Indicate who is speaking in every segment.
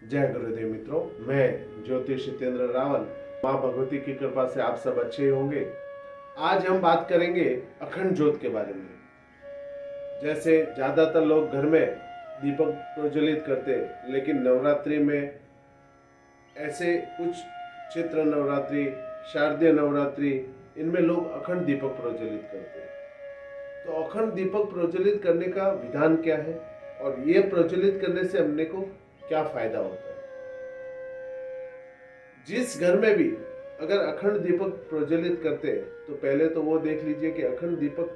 Speaker 1: जय गुरुदेव मित्रों, मैं ज्योतिष हितेंद्र रावल। माँ भगवती की कृपा से आप सब अच्छे होंगे। आज हम बात करेंगे अखंड ज्योत के बारे में। जैसे ज्यादातर लोग घर में दीपक प्रज्वलित करते, लेकिन नवरात्रि में ऐसे कुछ चित्र नवरात्रि, शारदीय नवरात्रि, इनमें लोग अखंड दीपक प्रज्वलित करते हैं। तो अखंड दीपक प्रज्वलित करने का विधान क्या है और ये प्रज्वलित करने से हमने को क्या फायदा होता है। जिस घर में भी अगर अखंड दीपक प्रज्वलित करते हैं तो पहले तो वो देख लीजिए कि अखंड दीपक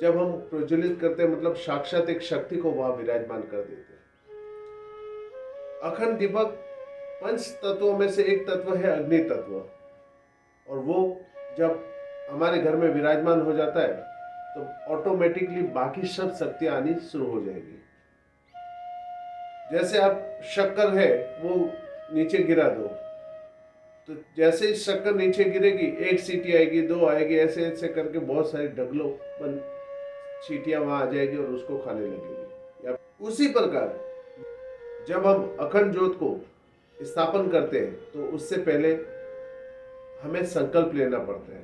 Speaker 1: जब हम प्रज्वलित करते हैं मतलब साक्षात एक शक्ति को वहां विराजमान कर देते हैं। अखंड दीपक पंच तत्वों में से एक तत्व है अग्नि तत्व, और वो जब हमारे घर में विराजमान हो जाता है तो ऑटोमेटिकली बाकी सब शक्तियां आनी शुरू हो जाएगी। जैसे आप शक्कर है वो नीचे गिरा दो, तो जैसे ही शक्कर नीचे गिरेगी एक सीटी आएगी, दो आएगी, ऐसे ऐसे करके बहुत सारी ढगलों बन चींटियां वहां आ जाएगी और उसको खाने लगेगी। या उसी प्रकार जब हम अखंड ज्योत को स्थापन करते हैं तो उससे पहले हमें संकल्प लेना पड़ता है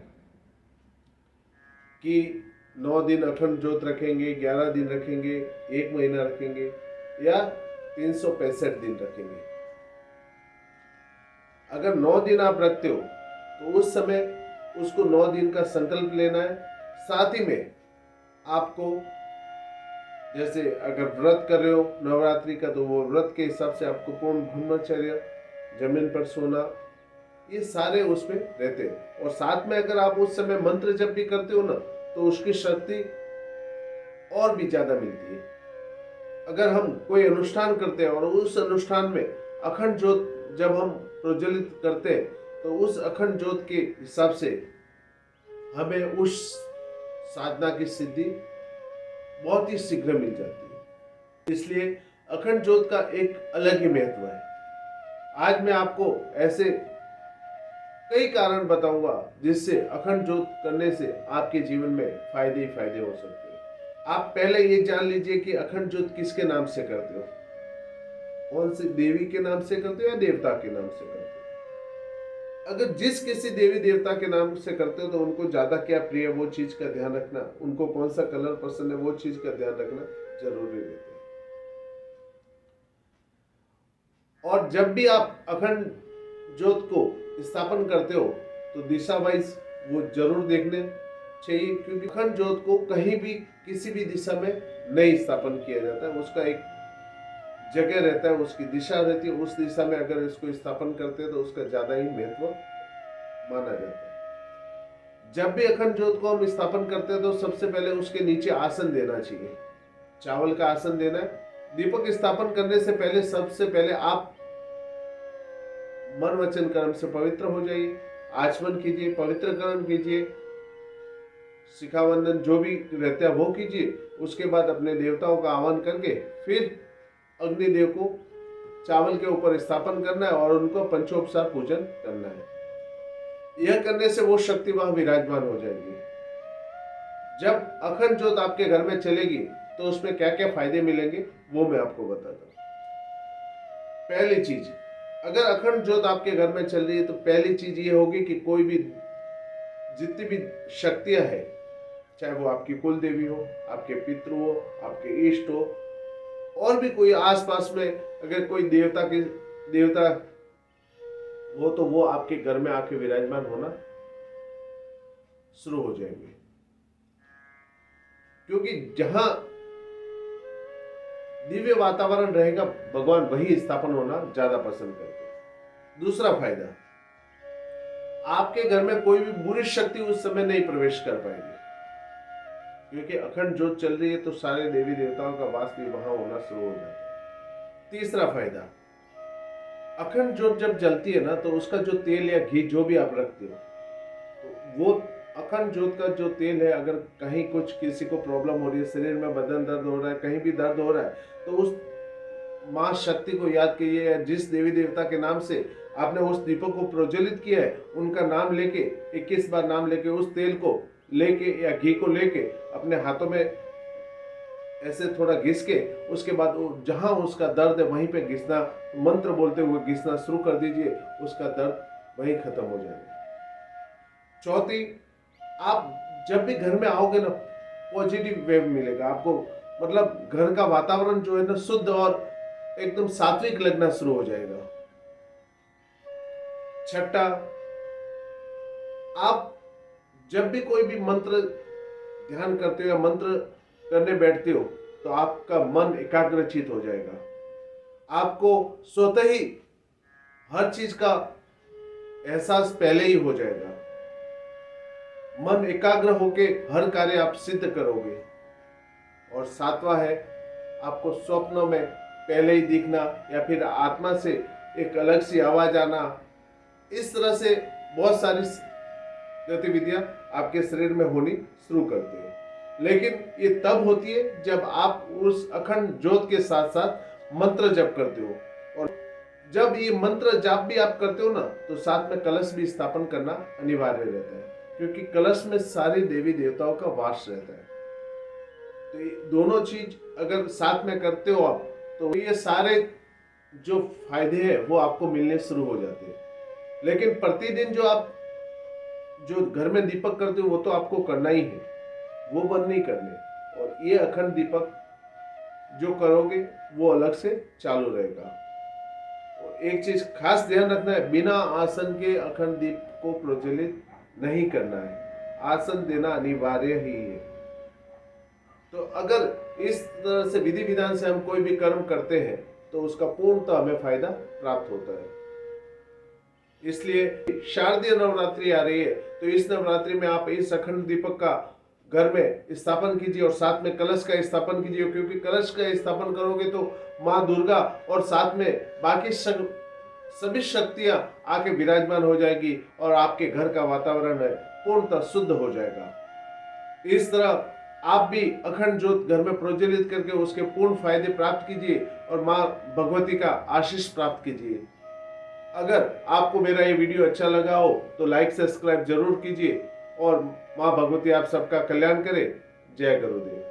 Speaker 1: कि 9 दिन अखंड ज्योत रखेंगे, 11 दिन रखेंगे, 1 महीना रखेंगे या 365 दिन रखेंगे। अगर 9 दिन आप रखते हो तो उस समय उसको 9 दिन का संकल्प लेना है। साथ ही में आपको जैसे अगर व्रत कर रहे हो नवरात्रि का, तो वो व्रत के हिसाब से आपको पूर्ण ब्रह्मचर्य, जमीन पर सोना, ये सारे उसमें रहते हैं। और साथ में अगर आप उस समय मंत्र जप भी करते हो ना तो उसकी शक्ति और भी ज्यादा मिलती है। अगर हम कोई अनुष्ठान करते हैं और उस अनुष्ठान में अखंड ज्योत जब हम प्रज्वलित करते हैं तो उस अखंड ज्योत के हिसाब से हमें उस साधना की सिद्धि बहुत ही शीघ्र मिल जाती है। इसलिए अखंड ज्योत का एक अलग ही महत्व है। आज मैं आपको ऐसे कई कारण बताऊंगा जिससे अखंड ज्योत करने से आपके जीवन में फायदे ही फायदे हो सकते हैं। आप पहले ये जान लीजिए कि अखंड ज्योत किसके नाम से करते हो, कौन सी देवी के नाम से करते हो या देवता के नाम से करते हो। अगर जिस किसी देवी देवता के नाम से करते हो तो उनको ज्यादा क्या प्रिय है वो चीज का ध्यान रखना, उनको कौन सा कलर पसंद है वो चीज का ध्यान रखना जरूरी रहता है। और जब भी आप अखंड ज्योत को स्थापन करते हो तो दिशा वाइज वो जरूर देखने चाहिए, क्योंकि अखंड ज्योत को कहीं भी किसी भी दिशा में नहीं स्थापन किया जाता है। उसका एक जगह रहता है, उसकी दिशा रहती है, उस दिशा में अगर इसको स्थापन करते हैं तो उसका ज्यादा ही महत्व माना जाता है। जब भी अखंड ज्योत को हम स्थापन करते हैं तो सबसे पहले उसके नीचे आसन देना चाहिए। चावल का आसन देना है। दीपक स्थापन करने से पहले सबसे पहले आप मन वचन कर्म से पवित्र हो जाइए, आचमन कीजिए, पवित्रकरण कीजिए, शिखावंदन जो भी रहता है वो कीजिए। उसके बाद अपने देवताओं का आह्वान करके फिर अग्निदेव को चावल के ऊपर स्थापन करना है और उनको पंचोपचार पूजन करना है। यह करने से वो शक्ति वहां विराजमान हो जाएगी। जब अखंड ज्योत आपके घर में चलेगी तो उसमें क्या क्या फायदे मिलेंगे वो मैं आपको बताता हूँ। पहली चीज, अगर अखंड ज्योत आपके घर में चल रही है तो पहली चीज ये होगी कि कोई भी जितनी भी शक्तियां हैं, चाहे वो आपकी कुल देवी हो, आपके पितृ हो, आपके इष्ट हो, और भी कोई आसपास में अगर कोई देवता हो तो वो आपके घर में आके विराजमान होना शुरू हो जाएंगे। क्योंकि जहां दिव्य वातावरण रहेगा भगवान वही स्थापन होना ज्यादा पसंद करते हैं। दूसरा फायदा, आपके घर में कोई भी बुरी शक्ति उस समय नहीं प्रवेश कर पाएगी, क्योंकि अखंड ज्योत चल रही है तो सारे देवी देवताओं का वास भी वहां होना शुरू हो जाता है। तीसरा फायदा, अखंड ज्योत जब जलती है ना तो उसका जो तेल या घी जो भी आप रखते हो तो वो अखंड ज्योत का जो तेल है, अगर कहीं कुछ किसी को प्रॉब्लम हो रही है, शरीर में बदन दर्द हो रहा है, कहीं भी दर्द हो रहा है, तो उस मां शक्ति को याद कीजिए या जिस देवी देवता के नाम से आपने उस दीपक को प्रज्वलित किया है उनका नाम लेके 21 बार नाम लेके उस तेल को लेके या घी को लेके अपने हाथों में ऐसे थोड़ा घिस के उसके बाद जहाँ उसका दर्द है वहीं पे घिसना, मंत्र बोलते हुए घिसना शुरू कर दीजिए, उसका दर्द वहीं खत्म हो जाएगा। चौथी, आप जब भी घर में आओगे ना, पॉजिटिव वेव मिलेगा आपको, मतलब घर का वातावरण जो है ना शुद्ध और एकदम सात्विक लगना शुरू हो जाएगा। छठा, आप जब भी कोई भी मंत्र ध्यान करते हो या मंत्र करने बैठते हो तो आपका मन एकाग्रचित हो जाएगा। आपको स्वतः ही हर चीज का एहसास पहले ही हो जाएगा। मन एकाग्र होके हर कार्य आप सिद्ध करोगे। और सातवां है, आपको स्वप्नों में पहले ही दिखना या फिर आत्मा से एक अलग सी आवाज आना, इस तरह से बहुत सारी गतिविधियां आपके शरीर में होनी शुरू करती है। लेकिन ये तब होती है जब आप उस अखंड ज्योत के साथ साथ मंत्र जप करते हो। और जब ये मंत्र जाप भी आप करते हो ना, तो साथ में कलश भी स्थापन करना अनिवार्य रहता है, क्योंकि कलश में सारी देवी देवताओं का वास रहता है। तो ये दोनों चीज अगर साथ में करते हो आप, तो ये सारे जो फायदे हैं वो आपको मिलने शुरू हो जाते हैं। लेकिन प्रतिदिन जो घर में दीपक करते हो वो तो आपको करना ही है, वो बंद नहीं करने। और ये अखंड दीपक जो करोगे वो अलग से चालू रहेगा। और एक चीज खास ध्यान रखना है, बिना आसन के अखंड दीप को प्रज्वलित नहीं करना है, आसन देना अनिवार्य ही है। तो अगर इस तरह से विधि विधान से हम कोई भी कर्म करते हैं तो उसका पूर्णतः हमें फायदा प्राप्त होता है। इसलिए शारदीय नवरात्रि आ रही है, तो इस नवरात्रि में आप इस अखंड दीपक का घर में स्थापन कीजिए और साथ में कलश का स्थापन कीजिए, क्योंकि कलश का स्थापन करोगे तो माँ दुर्गा और साथ में बाकी सभी शक्तियां आके विराजमान हो जाएगी और आपके घर का वातावरण है पूर्णतः शुद्ध हो जाएगा। इस तरह आप भी अखंड ज्योत घर में प्रज्वलित करके उसके पूर्ण फायदे प्राप्त कीजिए और माँ भगवती का आशीष प्राप्त कीजिए। अगर आपको मेरा ये वीडियो अच्छा लगा हो तो लाइक सब्सक्राइब जरूर कीजिए और माँ भगवती आप सबका कल्याण करे। जय गुरुदेव।